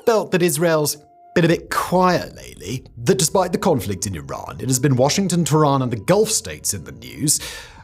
felt that Israel's been a bit quiet lately, that despite the conflict in Iran, it has been Washington, Tehran, and the Gulf states in the news,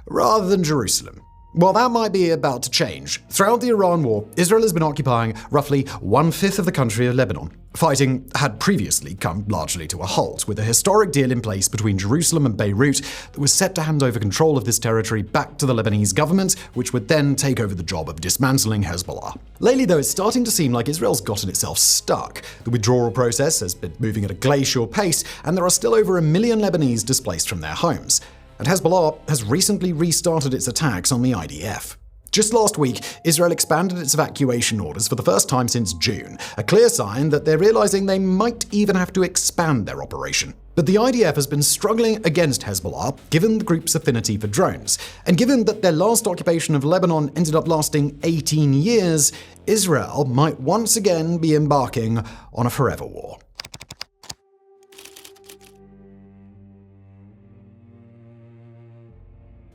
rather than Jerusalem. Well, that might be about to change. Throughout the Iran war, Israel has been occupying roughly 1/5 of the country of Lebanon. Fighting had previously come largely to a halt, with a historic deal in place between Jerusalem and Beirut that was set to hand over control of this territory back to the Lebanese government, which would then take over the job of dismantling Hezbollah. Lately, though, it's starting to seem like Israel's gotten itself stuck. The withdrawal process has been moving at a glacial pace, and there are still over 1 million Lebanese displaced from their homes. And Hezbollah has recently restarted its attacks on the IDF. Just last week, Israel expanded its evacuation orders for the first time since June, a clear sign that they're realizing they might even have to expand their operation. But the IDF has been struggling against Hezbollah, given the group's affinity for drones. And given that their last occupation of Lebanon ended up lasting 18 years, Israel might once again be embarking on a forever war.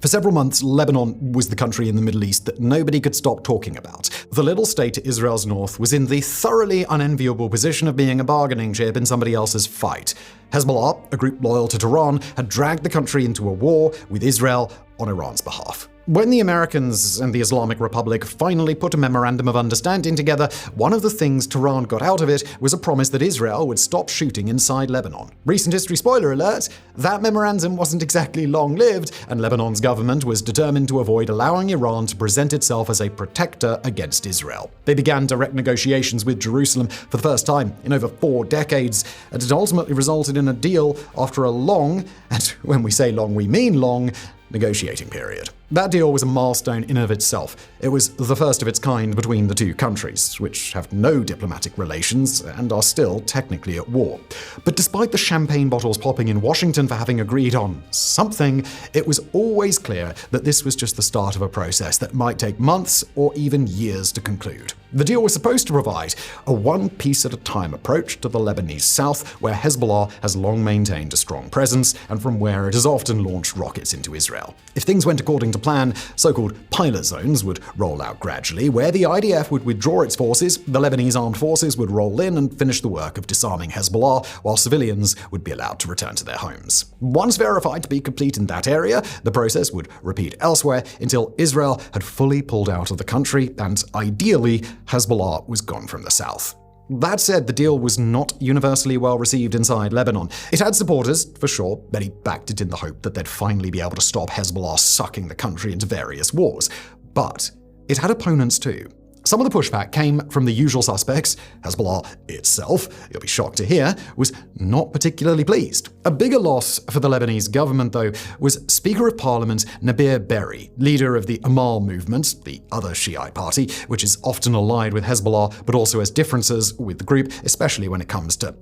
For several months, Lebanon was the country in the Middle East that nobody could stop talking about. The little state to Israel's north was in the thoroughly unenviable position of being a bargaining chip in somebody else's fight. Hezbollah, a group loyal to Tehran, had dragged the country into a war with Israel on Iran's behalf. When the Americans and the Islamic Republic finally put a memorandum of understanding together, one of the things Tehran got out of it was a promise that Israel would stop shooting inside Lebanon. Recent history spoiler alert, that memorandum wasn't exactly long-lived, and Lebanon's government was determined to avoid allowing Iran to present itself as a protector against Israel. They began direct negotiations with Jerusalem for the first time in over 4 decades, and it ultimately resulted in a deal after a long, and when we say long we mean long, negotiating period. That deal was a milestone in and of itself. It was the first of its kind between the two countries, which have no diplomatic relations and are still technically at war. But despite the champagne bottles popping in Washington for having agreed on something, it was always clear that this was just the start of a process that might take months or even years to conclude. The deal was supposed to provide a one-piece-at-a-time approach to the Lebanese south, where Hezbollah has long maintained a strong presence, and from where it has often launched rockets into Israel. If things went according to plan, so-called pilot zones would roll out gradually, where the IDF would withdraw its forces, the Lebanese armed forces would roll in and finish the work of disarming Hezbollah, while civilians would be allowed to return to their homes. Once verified to be complete in that area, the process would repeat elsewhere until Israel had fully pulled out of the country and, ideally, Hezbollah was gone from the south. That said, the deal was not universally well received inside Lebanon. It had supporters, for sure. Many backed it in the hope that they'd finally be able to stop Hezbollah sucking the country into various wars. But it had opponents too. Some of the pushback came from the usual suspects. Hezbollah itself, you'll be shocked to hear, was not particularly pleased. A bigger loss for the Lebanese government, though, was Speaker of Parliament Nabir Berri, leader of the Amal movement, the other Shiite party, which is often allied with Hezbollah, but also has differences with the group, especially when it comes to,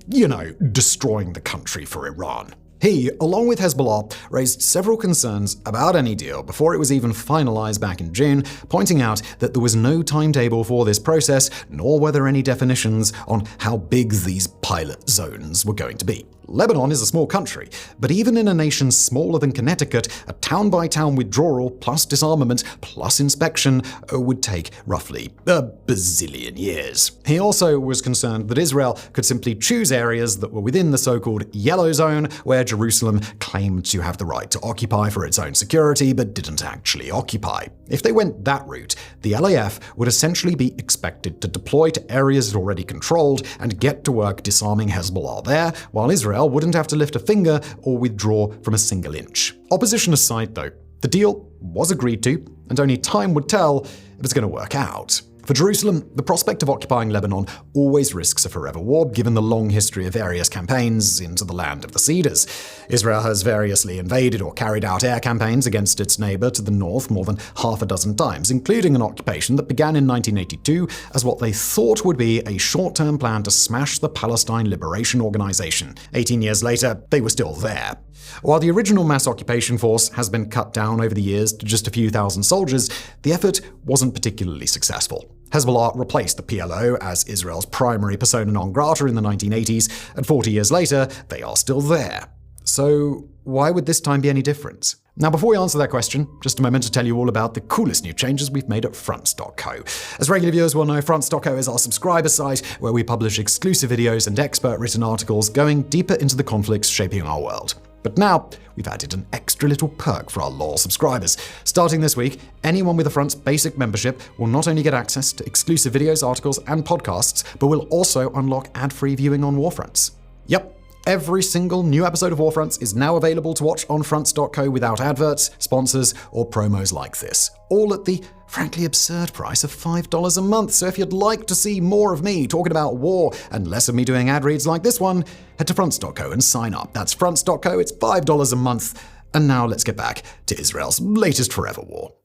destroying the country for Iran. He, along with Hezbollah, raised several concerns about any deal before it was even finalized back in June, pointing out that there was no timetable for this process, nor were there any definitions on how big these pilot zones were going to be. Lebanon is a small country, but even in a nation smaller than Connecticut, a town-by-town withdrawal plus disarmament plus inspection would take roughly a bazillion years. He also was concerned that Israel could simply choose areas that were within the so-called yellow zone, where Jerusalem claimed to have the right to occupy for its own security, but didn't actually occupy. If they went that route, the LAF would essentially be expected to deploy to areas it already controlled and get to work disarming Hezbollah there, while Israel wouldn't have to lift a finger or withdraw from a single inch. Opposition aside, though, the deal was agreed to, and only time would tell if it's going to work out. For Jerusalem, the prospect of occupying Lebanon always risks a forever war, given the long history of various campaigns into the land of the Cedars. Israel has variously invaded or carried out air campaigns against its neighbor to the north more than half a dozen times, including an occupation that began in 1982 as what they thought would be a short-term plan to smash the Palestine Liberation Organization. 18 years later, they were still there. While the original mass occupation force has been cut down over the years to just a few thousand soldiers, the effort wasn't particularly successful. Hezbollah replaced the PLO as Israel's primary persona non grata in the 1980s, and 40 years later, they are still there. So, why would this time be any different? Now, before we answer that question, just a moment to tell you all about the coolest new changes we've made at Fronts.co. As regular viewers will know, Fronts.co is our subscriber site where we publish exclusive videos and expert-written articles going deeper into the conflicts shaping our world. But now, we've added an extra little perk for our loyal subscribers. Starting this week, anyone with a Fronts basic membership will not only get access to exclusive videos, articles, and podcasts, but will also unlock ad-free viewing on WarFronts. Yep. Every single new episode of WarFronts is now available to watch on Fronts.co without adverts, sponsors, or promos like this. All at the frankly absurd price of $5 a month. So if you'd like to see more of me talking about war and less of me doing ad reads like this one, head to Fronts.co and sign up. That's Fronts.co, it's $5 a month. And now let's get back to Israel's latest forever war.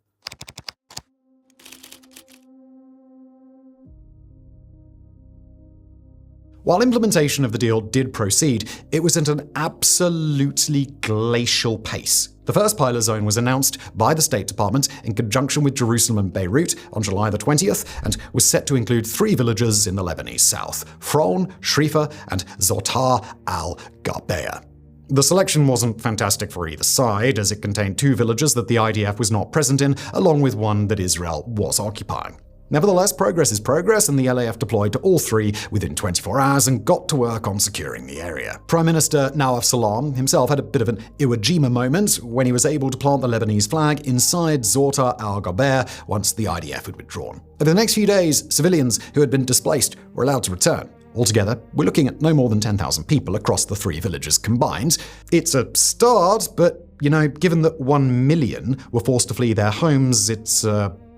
While implementation of the deal did proceed, it was at an absolutely glacial pace. The first pilot zone was announced by the State Department in conjunction with Jerusalem and Beirut on July the 20th and was set to include 3 villages in the Lebanese south: Fron, Shrifa, and Zotar al-Gharbeya. The selection wasn't fantastic for either side, as it contained 2 villages that the IDF was not present in, along with one that Israel was occupying. Nevertheless, progress is progress, and the LAF deployed to all 3 within 24 hours and got to work on securing the area. Prime Minister Nawaf Salam himself had a bit of an Iwo Jima moment when he was able to plant the Lebanese flag inside Zotar al-Gharbeya once the IDF had withdrawn. Over the next few days, civilians who had been displaced were allowed to return. Altogether, we're looking at no more than 10,000 people across the 3 villages combined. It's a start, but, given that 1 million were forced to flee their homes, it's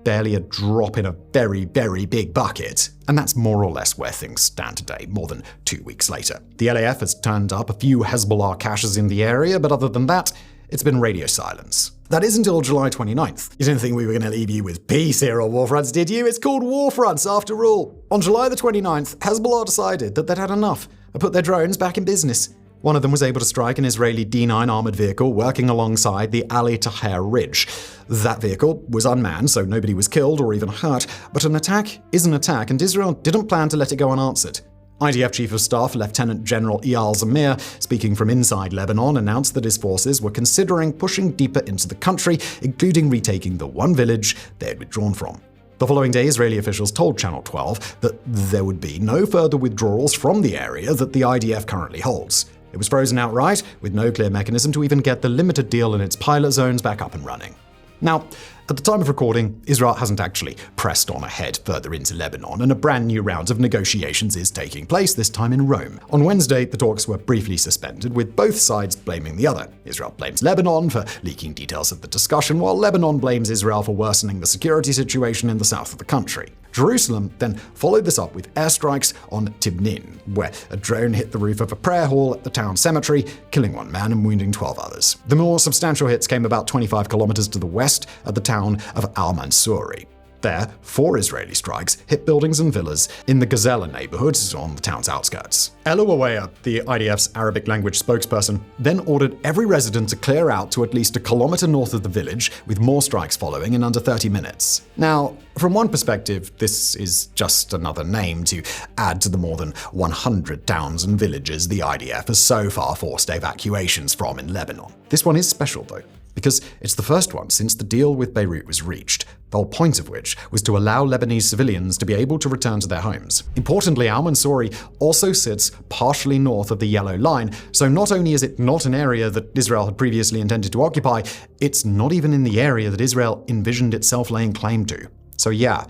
barely a drop in a very, very big bucket. And that's more or less where things stand today, more than 2 weeks later. The LAF has turned up a few Hezbollah caches in the area, but other than that, it's been radio silence. That is until July 29th. You didn't think we were going to leave you with peace here on WarFronts, did you? It's called WarFronts, after all. On July the 29th, Hezbollah decided that they'd had enough and put their drones back in business. One of them was able to strike an Israeli D-9 armored vehicle working alongside the Ali Taher Ridge. That vehicle was unmanned, so nobody was killed or even hurt, but an attack is an attack, and Israel didn't plan to let it go unanswered. IDF Chief of Staff Lieutenant General Eyal Zamir, speaking from inside Lebanon, announced that his forces were considering pushing deeper into the country, including retaking the one village they had withdrawn from. The following day, Israeli officials told Channel 12 that there would be no further withdrawals from the area that the IDF currently holds. It was frozen outright, with no clear mechanism to even get the limited deal in its pilot zones back up and running. Now, at the time of recording, Israel hasn't actually pressed on ahead further into Lebanon, and a brand new round of negotiations is taking place, this time in Rome. On Wednesday, the talks were briefly suspended, with both sides blaming the other. Israel blames Lebanon for leaking details of the discussion, while Lebanon blames Israel for worsening the security situation in the south of the country. Jerusalem then followed this up with airstrikes on Tibnin, where a drone hit the roof of a prayer hall at the town cemetery, killing 1 man and wounding 12 others. The more substantial hits came about 25 kilometers to the west at the town of Al-Mansouri. There, 4 Israeli strikes hit buildings and villas in the Gazela neighborhood on the town's outskirts. Elu Aweya, the IDF's Arabic language spokesperson, then ordered every resident to clear out to at least a kilometer north of the village, with more strikes following in under 30 minutes. Now, from one perspective, this is just another name to add to the more than 100 towns and villages the IDF has so far forced evacuations from in Lebanon. This one is special, though, because it's the first one since the deal with Beirut was reached, the whole point of which was to allow Lebanese civilians to be able to return to their homes. Importantly, Al-Mansouri also sits partially north of the Yellow Line, so not only is it not an area that Israel had previously intended to occupy, it's not even in the area that Israel envisioned itself laying claim to. So yeah,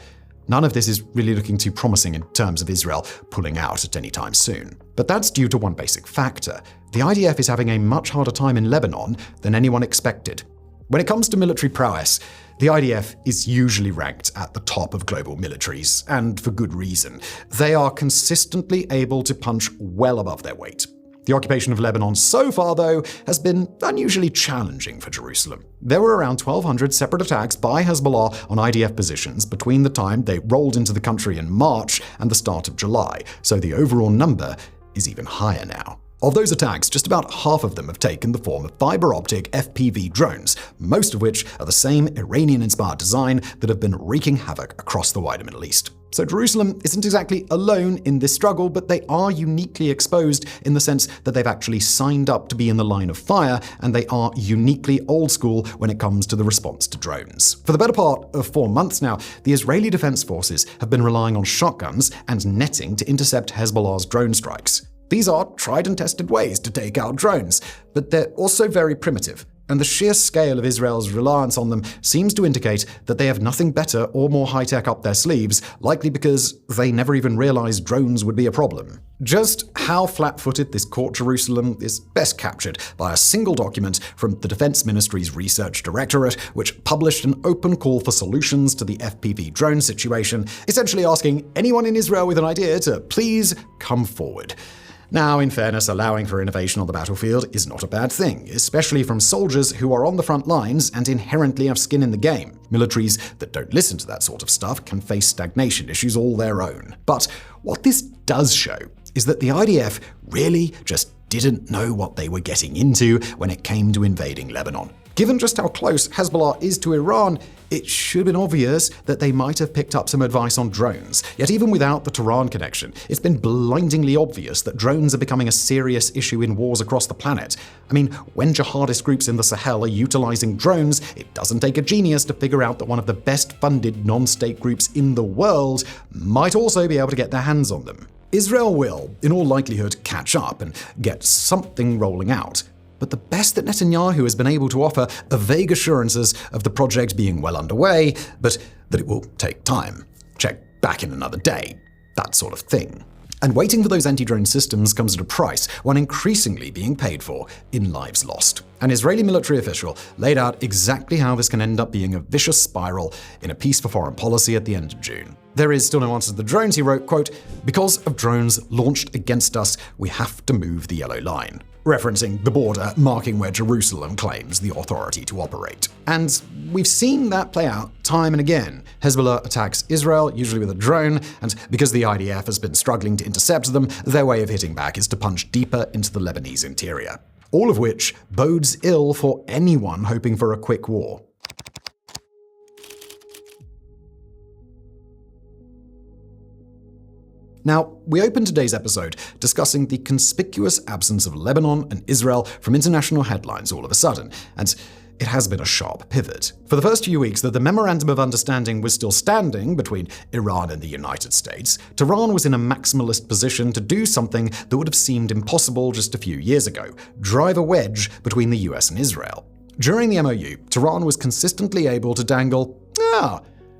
none of this is really looking too promising in terms of Israel pulling out at any time soon. But that's due to one basic factor. The IDF is having a much harder time in Lebanon than anyone expected. When it comes to military prowess, the IDF is usually ranked at the top of global militaries, and for good reason. They are consistently able to punch well above their weight. The occupation of Lebanon so far, though, has been unusually challenging for Jerusalem. There were around 1,200 separate attacks by Hezbollah on IDF positions between the time they rolled into the country in March and the start of July, so the overall number is even higher now. Of those attacks, just about half of them have taken the form of fiber-optic FPV drones, most of which are the same Iranian-inspired design that have been wreaking havoc across the wider Middle East. So Jerusalem isn't exactly alone in this struggle, but they are uniquely exposed in the sense that they've actually signed up to be in the line of fire, and they are uniquely old school when it comes to the response to drones. For the better part of 4 months now, the Israeli Defense Forces have been relying on shotguns and netting to intercept Hezbollah's drone strikes. These are tried and tested ways to take out drones, but they're also very primitive. And the sheer scale of Israel's reliance on them seems to indicate that they have nothing better or more high-tech up their sleeves, likely because they never even realized drones would be a problem. Just how flat-footed this caught Jerusalem is best captured by a single document from the Defense Ministry's Research Directorate, which published an open call for solutions to the FPV drone situation, essentially asking anyone in Israel with an idea to please come forward. Now, in fairness, allowing for innovation on the battlefield is not a bad thing, especially from soldiers who are on the front lines and inherently have skin in the game. Militaries that don't listen to that sort of stuff can face stagnation issues all their own. But what this does show is that the IDF really just didn't know what they were getting into when it came to invading Lebanon. Given just how close Hezbollah is to Iran, it should have been obvious that they might have picked up some advice on drones. Yet even without the Tehran connection, it's been blindingly obvious that drones are becoming a serious issue in wars across the planet. I mean, when jihadist groups in the Sahel are utilizing drones, it doesn't take a genius to figure out that one of the best-funded non-state groups in the world might also be able to get their hands on them. Israel will, in all likelihood, catch up and get something rolling out. But the best that Netanyahu has been able to offer are vague assurances of the project being well underway, but that it will take time. Check back in another day. That sort of thing. And waiting for those anti-drone systems comes at a price, one increasingly being paid for in lives lost. An Israeli military official laid out exactly how this can end up being a vicious spiral in a piece for foreign policy at the end of June. There is still no answer to the drones, he wrote, quote, "Because of drones launched against us, we have to move the yellow line," referencing the border marking where Jerusalem claims the authority to operate. And we've seen that play out time and again. Hezbollah attacks Israel, usually with a drone, and because the IDF has been struggling to intercept them, their way of hitting back is to punch deeper into the Lebanese interior. All of which bodes ill for anyone hoping for a quick war. Now, we opened today's episode discussing the conspicuous absence of Lebanon and Israel from international headlines all of a sudden, and it has been a sharp pivot. For the first few weeks that the Memorandum of Understanding was still standing between Iran and the United States, Tehran was in a maximalist position to do something that would have seemed impossible just a few years ago: drive a wedge between the US and Israel. During the MOU, Tehran was consistently able to dangle,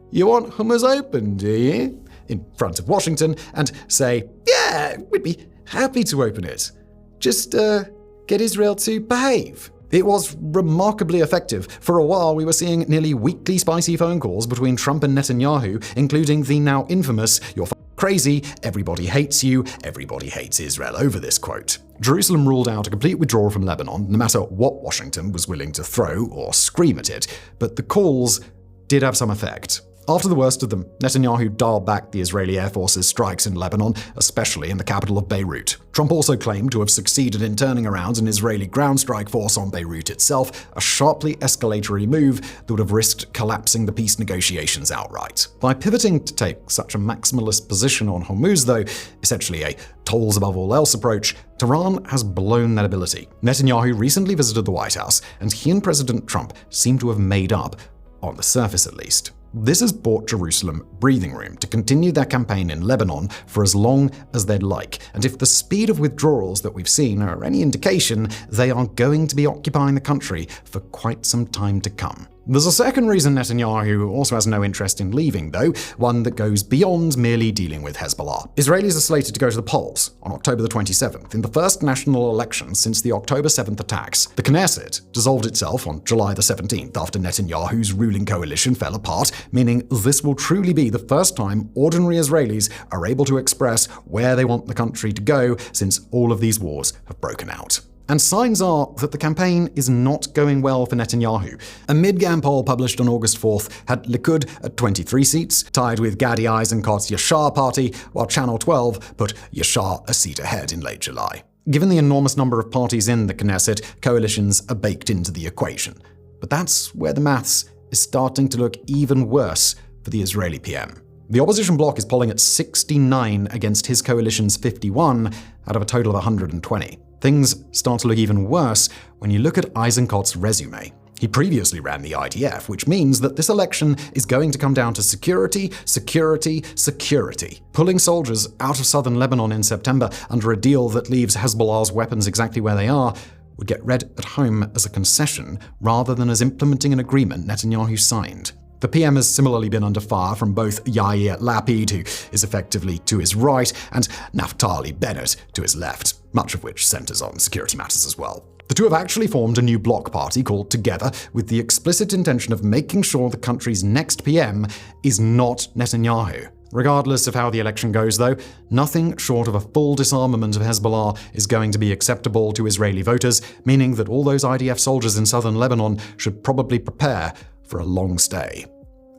you want hummus open, do you?" in front of Washington and say, "Yeah, we'd be happy to open it. Just get Israel to behave." It was remarkably effective. For a while, we were seeing nearly weekly spicy phone calls between Trump and Netanyahu, including the now infamous, "You're crazy, everybody hates you, everybody hates Israel" over this quote. Jerusalem ruled out a complete withdrawal from Lebanon, no matter what Washington was willing to throw or scream at it, but the calls did have some effect. After the worst of them, Netanyahu dialed back the Israeli Air Force's strikes in Lebanon, especially in the capital of Beirut. Trump also claimed to have succeeded in turning around an Israeli ground strike force on Beirut itself, a sharply escalatory move that would have risked collapsing the peace negotiations outright. By pivoting to take such a maximalist position on Hormuz, though, essentially a tolls above all else approach, Tehran has blown that ability. Netanyahu recently visited the White House, and he and President Trump seem to have made up, on the surface at least. This has bought Jerusalem breathing room to continue their campaign in Lebanon for as long as they'd like, and if the speed of withdrawals that we've seen are any indication, they are going to be occupying the country for quite some time to come. There's a second reason Netanyahu also has no interest in leaving, though, one that goes beyond merely dealing with Hezbollah. Israelis are slated to go to the polls on October the 27th, in the first national election since the October 7th attacks. The Knesset dissolved itself on July the 17th after Netanyahu's ruling coalition fell apart, meaning this will truly be the first time ordinary Israelis are able to express where they want the country to go since all of these wars have broken out. And signs are that the campaign is not going well for Netanyahu. A mid-Gam poll published on August 4th had Likud at 23 seats, tied with Gadi Eisenkot's Yashar party, while Channel 12 put Yashar a seat ahead in late July. Given the enormous number of parties in the Knesset, coalitions are baked into the equation. But that's where the maths is starting to look even worse for the Israeli PM. The opposition bloc is polling at 69 against his coalition's 51 out of a total of 120. Things start to look even worse when you look at Eisenkot's resume. He previously ran the IDF, which means that this election is going to come down to security, security, security. Pulling soldiers out of southern Lebanon in September under a deal that leaves Hezbollah's weapons exactly where they are would get read at home as a concession rather than as implementing an agreement Netanyahu signed. The PM has similarly been under fire from both Yair Lapid, who is effectively to his right, and Naftali Bennett to his left, much of which centers on security matters as well. The two have actually formed a new bloc party called Together, with the explicit intention of making sure the country's next PM is not Netanyahu. Regardless of how the election goes, though, nothing short of a full disarmament of Hezbollah is going to be acceptable to Israeli voters, meaning that all those IDF soldiers in southern Lebanon should probably prepare for a long stay.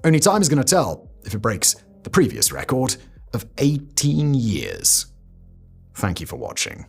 Only time is going to tell if it breaks the previous record of 18 years. Thank you for watching.